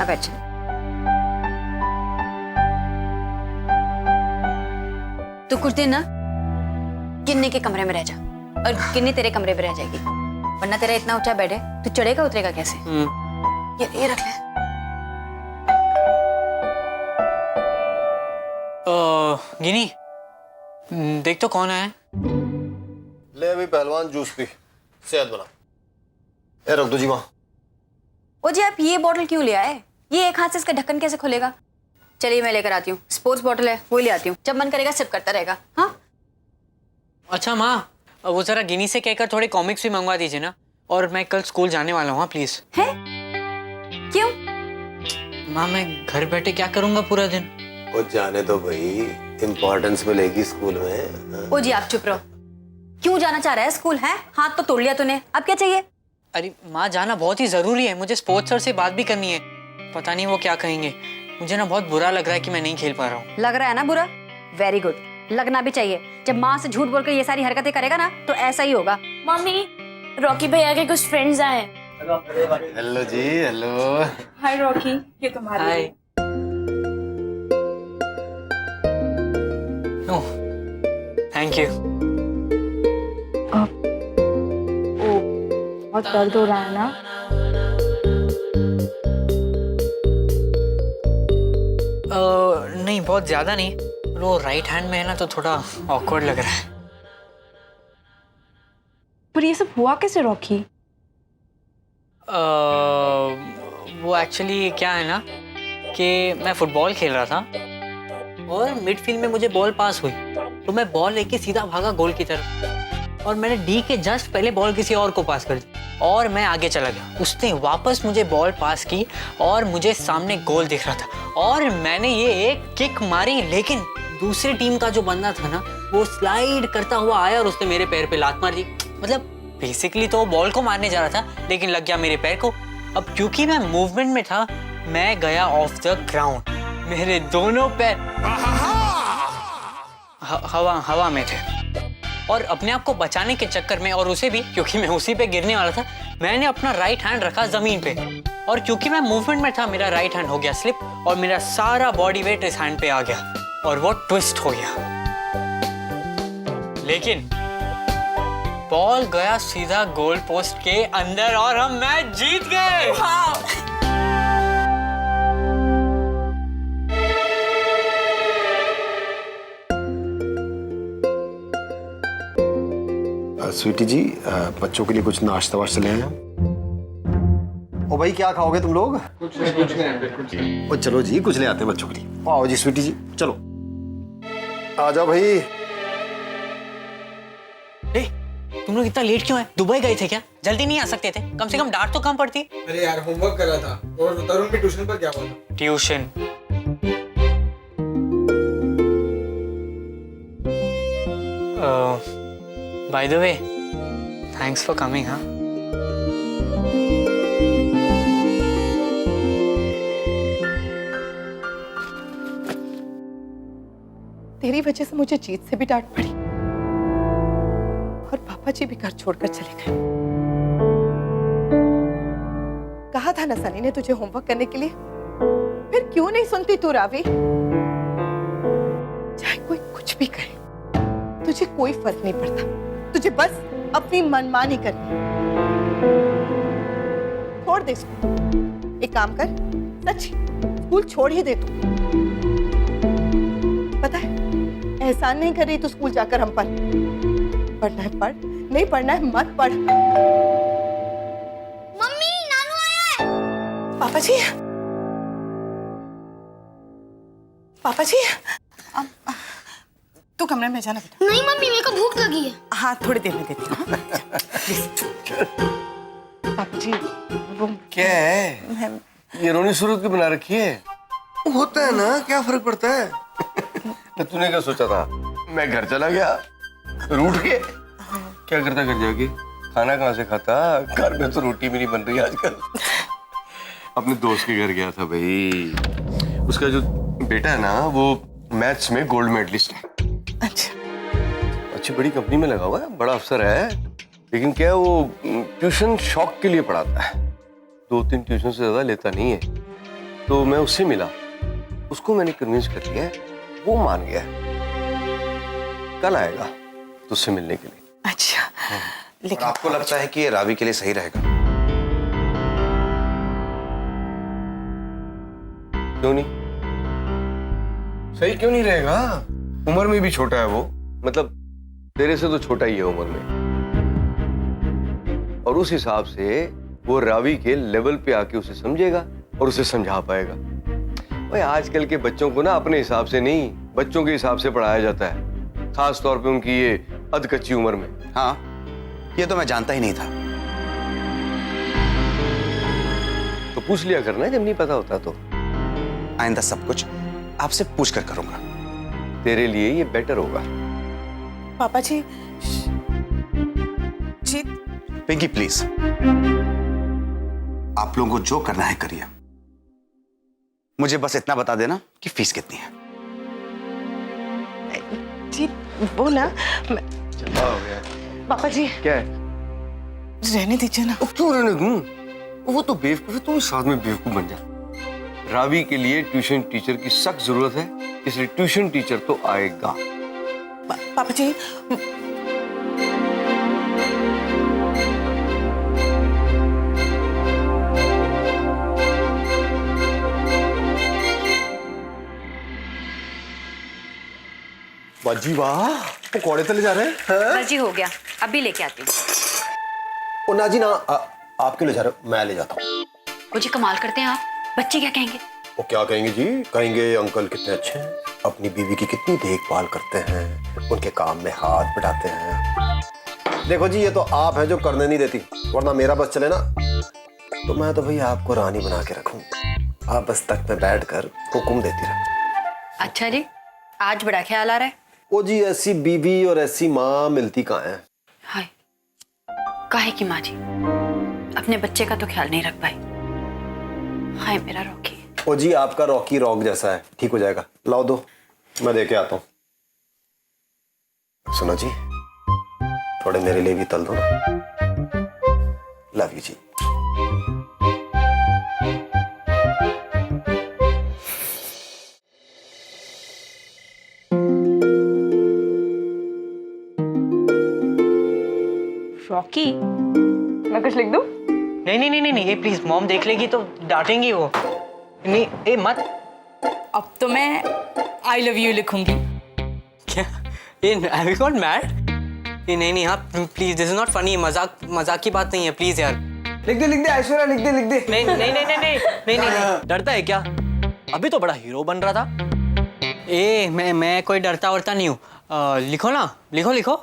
अब बैठ जा। तो कुछ दिन ना गिन्नी के कमरे में रह जा और गिन्नी तेरे कमरे में रह जाएगी, वरना तेरा इतना ऊंचा बेड है, तू चढ़ेगा उतरेगा कैसे? ये रख ले। गिनी, देख तो कौन है। ले अभी पहलवान जूस पी, सेहत बना। ए रख दो जी वहाँ। ओ जी आप ये बोतल क्यों ले आए? ये एक हाथ से इसका ढक्कन कैसे खुलेगा? चलिए मैं लेकर आती हूँ, स्पोर्ट्स बोतल है वो ले आती हूँ, जब मन करेगा सिप करता रहेगा। हाँ अच्छा माँ, वो जरा गिनी से कहकर थोड़े कॉमिक्स भी मंगवा दीजिए ना, और मैं कल स्कूल जाने वाला हूँ। हाँ प्लीज। है? क्यों? माँ मैं घर बैठे क्या करूँगा पूरा दिन? वो जाने दो भाई, इम्पोर्टेंस मिलेगी स्कूल में। ओ जी आप चुप रहो। क्यों जाना चाह रहा है स्कूल? है हाथ तो तोड़ लिया तूने, अब क्या चाहिए? अरे माँ जाना बहुत ही जरूरी है, मुझे स्पोर्ट्स सर से बात भी करनी है। पता नहीं वो क्या कहेंगे, मुझे ना बहुत बुरा लग रहा है कि मैं नहीं खेल पा रहा हूँ। लग रहा है ना बुरा? वेरी गुड, लगना भी चाहिए। जब माँ से झूठ बोलकर ये सारी हरकतें करेगा ना तो ऐसा ही होगा। मम्मी, रॉकी भैया के कुछ फ्रेंड्स आए हैं। हेलो जी, हेलो। हाय रॉकी, ये तुम्हारी। हाय। ओह, थैंक यू। बहुत दर्द हो रहा है ना? नहीं बहुत ज्यादा नहीं, वो राइट हैंड में है ना तो थोड़ा ऑकवर्ड लग रहा है। पर ये सब हुआ कैसे रॉकी? वो एक्चुअली क्या है ना कि मैं फुटबॉल खेल रहा था और मिडफील्ड में मुझे बॉल पास हुई, तो मैं बॉल लेके सीधा भागा गोल की तरफ, और मैंने डी के जस्ट पहले बॉल किसी और को पास कर दी और मैं आगे चला गया। उसने वापस मुझे बॉल पास की और मुझे सामने गोल दिख रहा था और मैंने ये एक किक मारी, लेकिन दूसरी टीम का जो बंदा था ना वो स्लाइड करता हुआ आया और उसने मेरे पैर पे लात मार दी। मतलब बेसिकली तो वो बॉल को मारने जा रहा था लेकिन लग गया मेरे पैर को। अब क्योंकि मैं मूवमेंट में था मैं गया ऑफ द ग्राउंड, मेरे दोनों पैर हवा में थे, और अपने आप को बचाने के चक्कर में और उसे भी क्योंकि मैं उसी पे गिरने वाला था, मैंने अपना राइट हैंड रखा जमीन पे, और क्योंकि मैं मूवमेंट में था मेरा राइट हैंड हो गया स्लिप और मेरा सारा बॉडी वेट इस हैंड पे आ गया और वो ट्विस्ट हो गया। लेकिन बॉल गया सीधा गोल पोस्ट के अंदर और हम मैच जीत गए। स्वीटी जी, बच्चों के लिए कुछ नाश्ता वाश्ता ले आए? ओ भाई क्या खाओगे तुम लोग? कुछ नहीं। ओ चलो जी कुछ ले आते हैं बच्चों के लिए। आओ जी स्वीटी जी, चलो आ जाओ भाई। ए, तुम लोग इतना लेट क्यों है? दुबई गए थे क्या? जल्दी नहीं आ सकते थे? कम से कम डांट तो कम पड़ती। अरे यार होमवर्क कर रहा था। और तरुण भी ट्यूशन पर गया हुआ था। Tuition? By the way, thanks for coming. हाँ तेरी वजह से मुझे जीत से भी डांट पड़ी और पापा जी भी घर छोड़कर चले गए। कहा था ना सनी ने तुझे होमवर्क करने के लिए, फिर क्यों नहीं सुनती तू रावी? चाहे कोई कुछ भी कहे तुझे कोई फर्क नहीं पड़ता, तुझे बस अपनी मनमानी करनी। छोड़ दे स्कूल, एक काम कर, सच स्कूल छोड़ ही दे तू। पता है एहसान नहीं कर रही तो स्कूल जाकर हम पर। पढ़ना है पढ़, नहीं पढ़ना है मत पढ़। मम्मी, नानू आया है। पापा जी, पापा जी, तू कमरे में जाना बेटा। नहीं मम्मी, मेरे को भूख लगी है। हाँ थोड़ी देर में देती हूँ। पापा जी वो क्या है? ये रोनी सूरत की बना रखी है? होता है ना, क्या फर्क पड़ता है? तो तूने क्या सोचा था? मैं घर चला गया रूठ के? क्या करता घर जाके? खाना कहाँ से खाता? घर में तो रोटी भी नहीं बन रही आजकल। अपने दोस्त के घर गया था भाई। उसका जो बेटा है ना वो मैथ्स में गोल्ड मेडलिस्ट है। अच्छा। अच्छी बड़ी कंपनी में लगा हुआ है, बड़ा अफसर है, लेकिन क्या है वो ट्यूशन शौक के लिए पढ़ाता है। 2-3 ट्यूशन से ज्यादा लेता नहीं है। तो मैं उससे मिला, उसको मैंने कन्विंस कर लिया है, वो मान गया है, कल आएगा तुझसे मिलने के लिए। अच्छा और लेकिन आपको लगता है कि ये रावी के लिए सही रहेगा? क्यों नहीं? सही क्यों नहीं रहेगा? उम्र में भी छोटा है वो, मतलब तेरे से तो छोटा ही है उम्र में, और उस हिसाब से वो रावी के लेवल पे आके उसे समझेगा और उसे समझा पाएगा। भाई आजकल के बच्चों को ना अपने हिसाब से नहीं, बच्चों के हिसाब से पढ़ाया जाता है, खास तौर पे उनकी ये अधकच्ची उम्र में। हाँ, ये तो मैं जानता ही नहीं था। तो पूछ लिया करना जब नहीं पता होता तो। आइंदा सब कुछ आपसे पूछ कर करूंगा। तेरे लिए ये बेटर होगा। पापा जी जी पिंकी प्लीज, आप लोगों को जो करना है करिए, मुझे बस इतना बता देना कि फीस कितनी है। जी वो ना चला हो गया। पापा जी क्या है? रहने दीजिए ना। अब क्यों रहने दूं? वो तो बेवकूफ है, तुम साथ में बेवकूफ बन जा। रावी के लिए ट्यूशन टीचर की सख्त जरूरत है, इसलिए ट्यूशन टीचर तो आएगा। पापा जी वाह जी वाह, पकौड़े तले जा रहे हैं? हाँ? बस जी हो गया, अभी लेके आती हूँ। ओ ना जी ना, आप क्यों ले जा रहे हो? मैं ले जाता हूँ। वो जी कमाल करते हैं आप, बच्चे क्या कहेंगे? वो क्या कहेंगे जी? कहेंगे अंकल कितने अच्छे हैं, अपनी बीवी की कितनी देखभाल करते हैं, उनके काम में हाथ बढ़ाते हैं। देखो जी, ये तो आप हैं जो करने नहीं देती, वरना मेरा बस चले ना तो मैं तो भैया आपको रानी बना के रखूं, आप बस तख्त में बैठ कर हुक्म देती रहे। अच्छा जी, आज बड़ा ख्याल आ रहा है। ओ जी, ऐसी बीवी और ऐसी माँ मिलती कहाँ है? हाय, काहे की माँ जी, अपने बच्चे का तो ख्याल नहीं रख पाई। हाय मेरा रॉकी। ओ जी, आपका रॉकी रॉक जैसा है, ठीक हो जाएगा। लाओ दो, मैं दे के आता हूँ। सुनो जी, थोड़े मेरे लिए भी तल दो ना। Love you ji. रॉकी मैं कुछ लिख दूं? नहीं नहीं नहीं नहीं नहीं, ये प्लीज मॉम देख लेगी तो डांटेंगी वो। नहीं ए मत। अब तो मैं आई लव यू लिखूंगी। क्या ये हैव यू गॉट मैड? ये नहीं नहीं, आप please, this is not funny, मजाक की बात नहीं है, प्लीज यार। लिख दे ऐश्वर्या, लिख दे नहीं नहीं नहीं नहीं नहीं नहीं नहीं। डरता है क्या? अभी तो बड़ा हीरो बन रहा था। ए मैं कोई डरता वरता नहीं हूँ। लिखो ना, लिखो लिखो।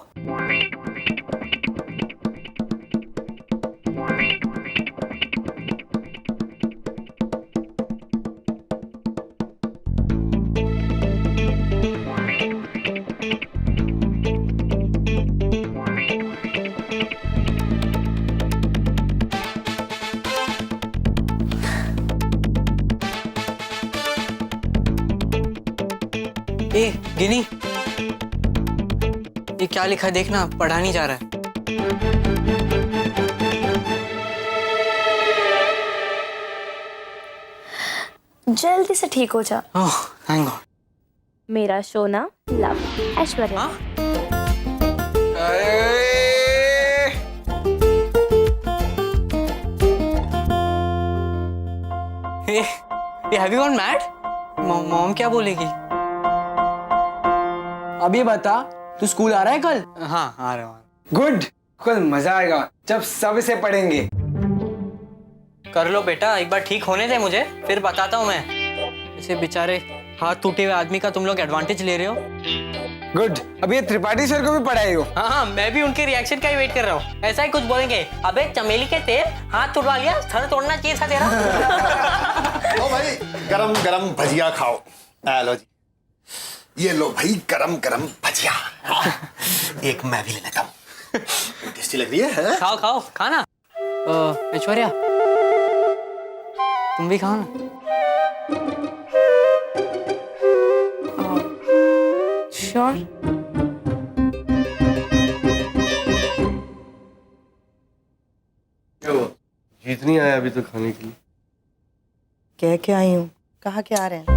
ए गिनी, ये क्या लिखा है देखना, पढ़ा नहीं जा रहा है। जल्दी से ठीक हो जा। Oh thank God. मेरा सोना लव ऐश्वर्या। हाँ? ये have you gone mad? Mom क्या बोलेगी? अब ये बता, तू स्कूल आ रहा है कल? हाँ आ रहा हूँ। गुड, कल मजा आएगा जब सब इसे पढ़ेंगे। कर लो बेटा, एक बार ठीक होने दे मुझे, फिर बताता हूँ मैं। इसे बेचारे हाथ टूटे हुए आदमी का तुम लोग एडवांटेज ले रहे हो। गुड, अब ये त्रिपाठी सर को भी पढ़ाई हो। हाँ हाँ, मैं भी उनके रिएक्शन का ही वेट कर रहा हूँ। ऐसा ही कुछ बोलेंगे, अबे चमेली के तेल, हाथ तुड़वा लिया, सर तोड़ना चाहिए था तेरा। ओ भाई, गरम गरम भजिया खाओ। लो जी, ये लो भाई, गरम गरम भजिया। एक मैं भी ले लेता हूँ। टेस्टी लग रही है? खाओ खाओ, खाना। ऐश्वर्या तुम भी खाओ ना। श्योर। क्या हुआ? जीत नहीं आया अभी तो खाने के लिए? कह के आई हूँ कहा के आ रहे हैं?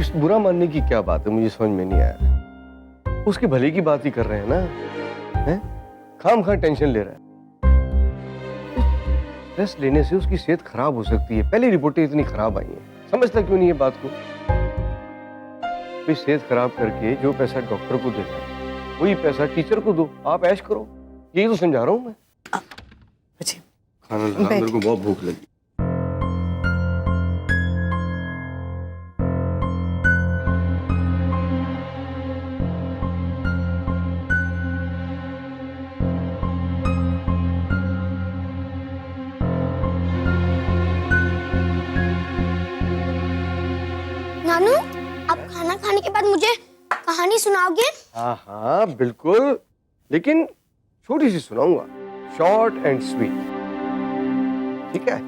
इस बुरा मानने की क्या बात है, मुझे समझ में नहीं आया। उसके भले की बात ही कर रहे हैं ना, हैं? खाम खा टेंशन ले रहा है। स्ट्रेस लेने से उसकी सेहत खराब हो सकती है। पहले रिपोर्टें इतनी खराब आई हैं, समझता क्यों नहीं है बात को? फिर सेहत खराब करके जो पैसा डॉक्टर को देना है वही पैसा टीचर को दो, आप ऐश करो। यही तो समझा रहा हूं मैं। बच्चे खाना लगा, मेरे को बहुत भूख लगी। नानू, आप खाना खाने के बाद मुझे कहानी सुनाओगे? हाँ हाँ बिल्कुल, लेकिन छोटी सी सुनाऊंगा, शॉर्ट एंड स्वीट, ठीक है?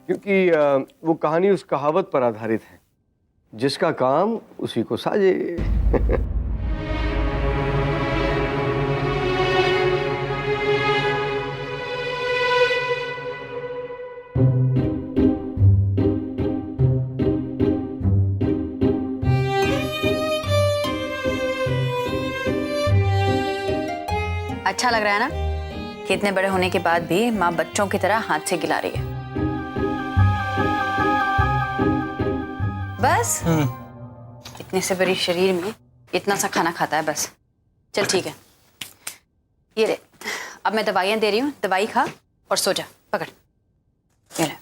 क्योंकि वो कहानी उस कहावत पर आधारित है, जिसका काम उसी को साजे। अच्छा लग रहा है ना कि इतने बड़े होने के बाद भी माँ बच्चों की तरह हाथ से खिला रही है। बस इतने से बड़ी शरीर में इतना सा खाना खाता है बस। चल ठीक है, ये ले, अब मैं दवाइयाँ दे रही हूँ, दवाई खा और सो जा। पकड़, ये ले।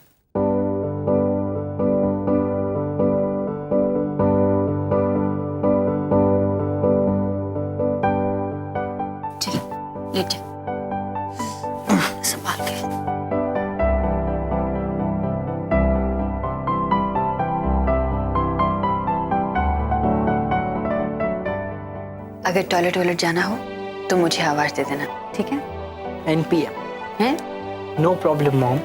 चल लेट जा, संभाल के। अगर टॉयलेट वॉयलेट जाना हो तो मुझे आवाज दे देना, ठीक है? NPM, हैं? No problem mom.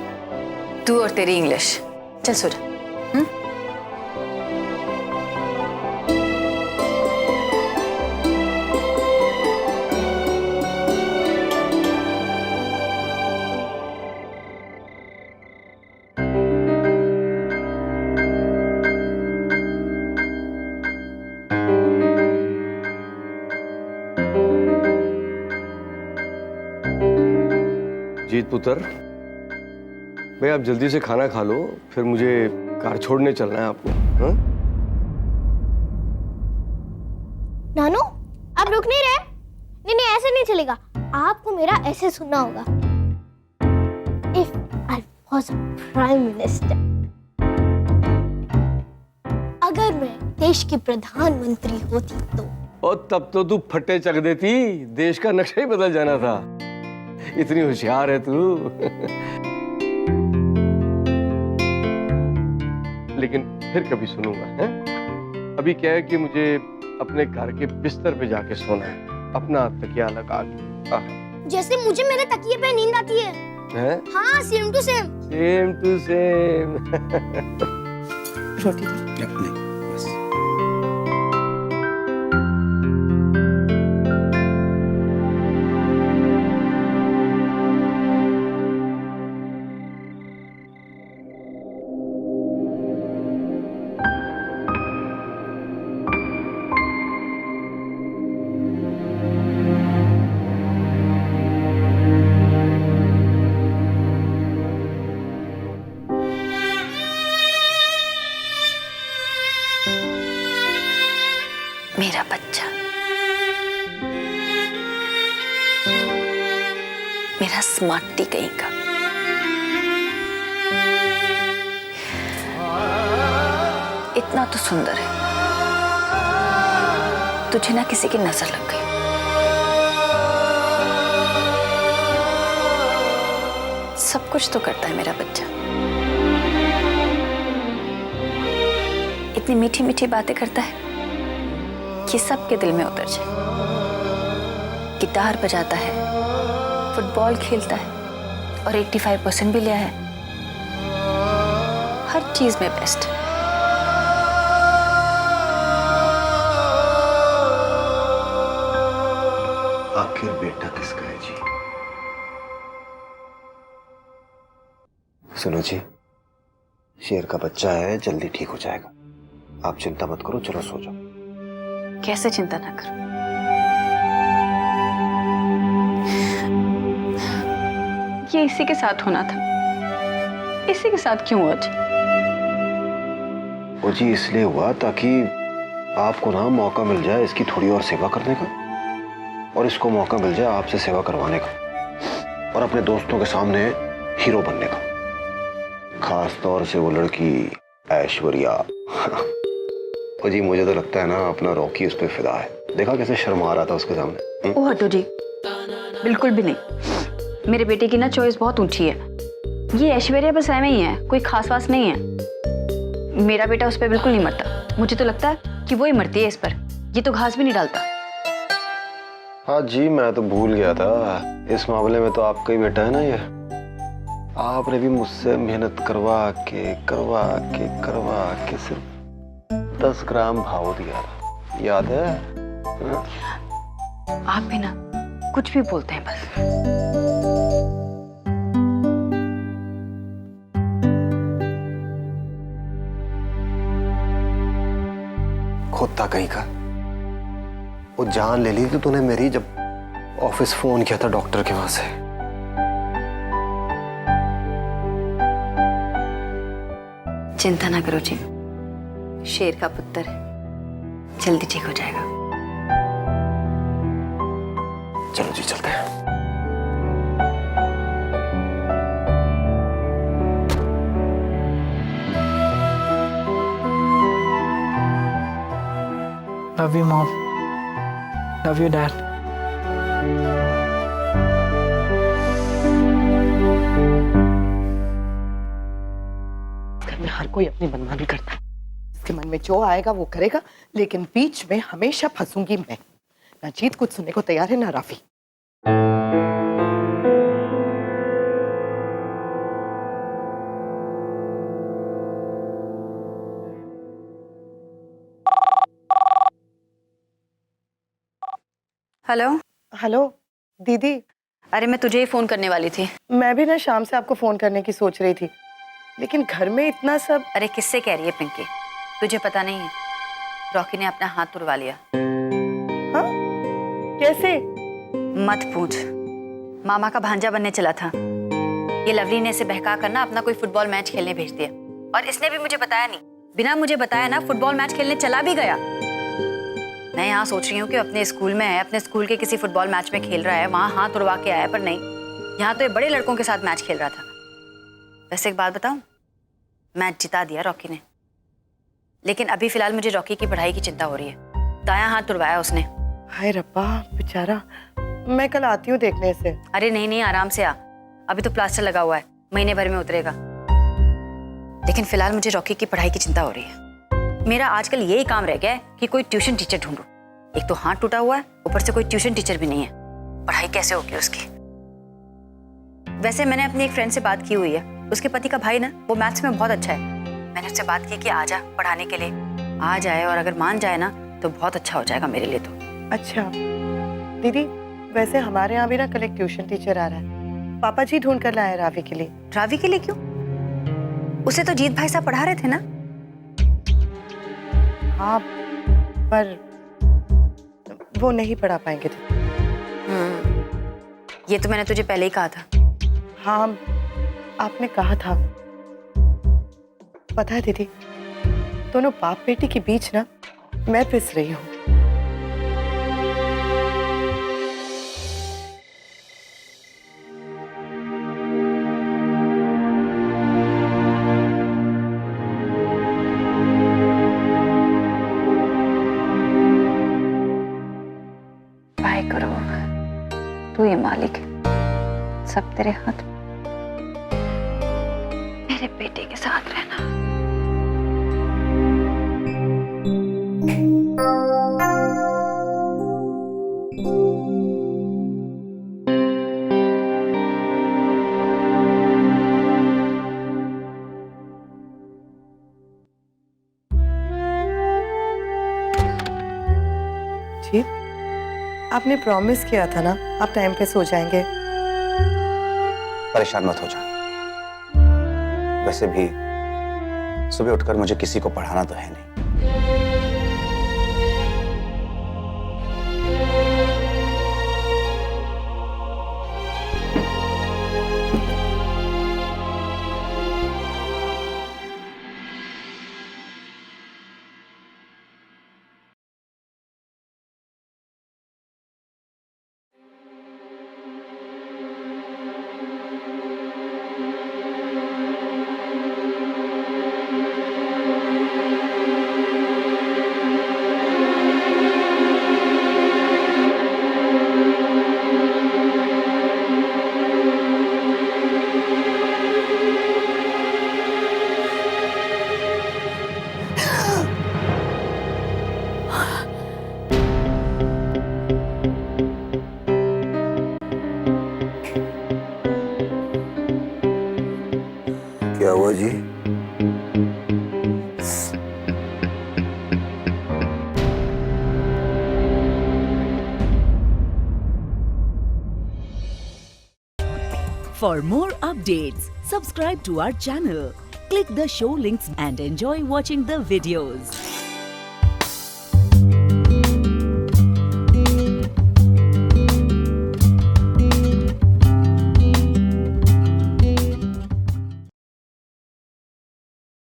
तू और तेरी इंग्लिश। चल सो जा। जीत पुत्र, भाई आप जल्दी से खाना खा लो, फिर मुझे कार छोड़ने चलना है आपको। हाँ? नानू, आप रुक नहीं रहे? नहीं नहीं, ऐसे नहीं चलेगा, आपको मेरा ऐसे सुनना होगा। If I was a prime minister, अगर मैं देश की प्रधानमंत्री होती तो। और तब तो तू फट्टे चक देती, देश का नक्शा ही बदल जाना था। इतनी होशियार है तू। लेकिन फिर कभी सुनूंगा, हैं? अभी क्या है कि मुझे अपने घर के बिस्तर पे जाके सोना है, अपना तकिया लगा के। जैसे मुझे मेरे तकिए पे नींद आती है। हैं? हाँ, same to same. Same to same. रोटी दो। नहीं बस। मेरा बच्चा, मेरा स्मार्टी कहीं का। इतना तो सुंदर है, तुझे ना किसी की नजर लग गई। सब कुछ तो करता है मेरा बच्चा, इतनी मीठी मीठी बातें करता है कि सबके दिल में उतर जाए। गिटार बजाता है, फुटबॉल खेलता है और 85% भी लिया है। हर चीज में बेस्ट है। आखिर बेटा किसका है जी? सुनो जी, शेर का बच्चा है, जल्दी ठीक हो जाएगा। आप चिंता मत करो, चलो सो जाओ। कैसे चिंता ना करूं? ये इसी के साथ होना था, इसी के साथ क्यों हुआ जी? वो जी इसलिए हुआ ताकि आपको ना मौका मिल जाए इसकी थोड़ी और सेवा करने का, और इसको मौका मिल जाए आपसे सेवा करवाने का, और अपने दोस्तों के सामने हीरो बनने का। खास तौर से वो लड़की ऐश्वर्या। वो जी मुझे तो लगता है ना अपना रॉकी उस पर फिदा है। देखा कैसे शर्मा रहा था उसके सामने। ओ हटो जी, बिल्कुल भी नहीं। मेरे बेटे की ना चॉइस बहुत ऊंची है। ये ऐश्वर्या बस ऐਵੇਂ ही है, कोई खास वास नहीं है। मेरा बेटा उस पर बिल्कुल नहीं मरता। मुझे तो लगता है कि वो ही मरती है इस पर। ये तो घास भी नहीं डालता। हाँ जी, मैं तो भूल गया था, इस मामले में तो आपका ही बेटा है ना ये। आपने भी मुझसे मेहनत करवा के सिर्फ 10 ग्राम भाव दिया था, याद है? हाँ? आप भी ना कुछ भी बोलते हैं बस। खुद कहीं का वो जान ले ली थी तूने मेरी, जब ऑफिस फोन किया था डॉक्टर के वहां से। चिंता ना करो जी, शेर का पुत्र है, जल्दी ठीक हो जाएगा। चलो जी चलते हैं। Love you, Mom. Love you, Dad. घर में हर कोई अपनी मनमानी करता है। इसके मन में जो आएगा वो करेगा, लेकिन बीच में हमेशा फंसूंगी मैं। ना जीत कुछ सुनने को तैयार है, ना राफी। हेलो। हेलो दीदी। अरे मैं तुझे ही फोन करने वाली थी। मैं भी ना शाम से आपको फोन करने की सोच रही थी, लेकिन घर में इतना सब। अरे किससे कह रही है पिंकी? तुझे पता नहीं है, रॉकी ने अपना हाथ तुड़वा लिया। हाँ? कैसे? मत पूछ। मामा का भांजा बनने चला था। ये लवली ने इसे बहका कर ना अपना कोई फुटबॉल मैच खेलने भेज दिया, और इसने भी मुझे बताया नहीं। बिना मुझे बताया ना फुटबॉल मैच खेलने चला भी गया। मैं यहाँ सोच रही हूँ कि अपने स्कूल में है, अपने स्कूल के किसी फुटबॉल मैच में खेल रहा है, वहाँ हाथ उड़वा के आया, पर नहीं, यहाँ तो ये बड़े लड़कों के साथ मैच खेल रहा था। वैसे एक बात बताऊं, मैच जिता दिया रॉकी ने, लेकिन अभी फिलहाल मुझे रॉकी की पढ़ाई की चिंता हो रही है। दायां हाथ तुड़वाया उसने। हाय रब्बा बेचारा, मैं कल आती हूँ देखने से। अरे नहीं नहीं, आराम से आ, अभी तो प्लास्टर लगा हुआ है, महीने भर में उतरेगा। लेकिन फिलहाल मुझे रॉकी की पढ़ाई की चिंता हो रही है। मेरा आजकल यही काम रह गया है कि कोई ट्यूशन टीचर ढूंढूं। एक तो हाथ टूटा हुआ है, ऊपर से कोई ट्यूशन टीचर भी नहीं है। पढ़ाई कैसे होगी उसकी? वैसे मैंने अपनी एक फ्रेंड से बात की हुई है, उसके पति का भाई ना वो मैथ्स में बहुत अच्छा है। मैंने उससे बात की कि आ जा पढ़ाने के लिए। आ जाए और अगर मान जाए ना तो बहुत अच्छा हो जाएगा मेरे लिए तो। अच्छा दीदी, वैसे हमारे यहाँ भी ना कल एक ट्यूशन टीचर आ रहा है। पापा जी ढूंढ कर लाए हैं रावी के लिए। रावी के लिए क्यों? उसे तो जीत भाई साहब पढ़ा रहे थे ना। हाँ, पर वो नहीं पढ़ा पाएंगे थे। ये तो मैंने तुझे पहले ही कहा था। हाँ, आपने कहा था। पता है दीदी, दोनों बाप बेटी के बीच ना मैं पिस रही हूँ। करो, तू ही मालिक है, सब तेरे हाथ में। मेरे बेटे के साथ रहना। जी, आपने प्रॉमिस किया था ना आप टाइम पे सो जाएंगे। परेशान मत हो जा। वैसे भी सुबह उठकर मुझे किसी को पढ़ाना तो है नहीं। क्या हुआ जी? For more updates, subscribe to our channel, click the show links and enjoy watching the videos.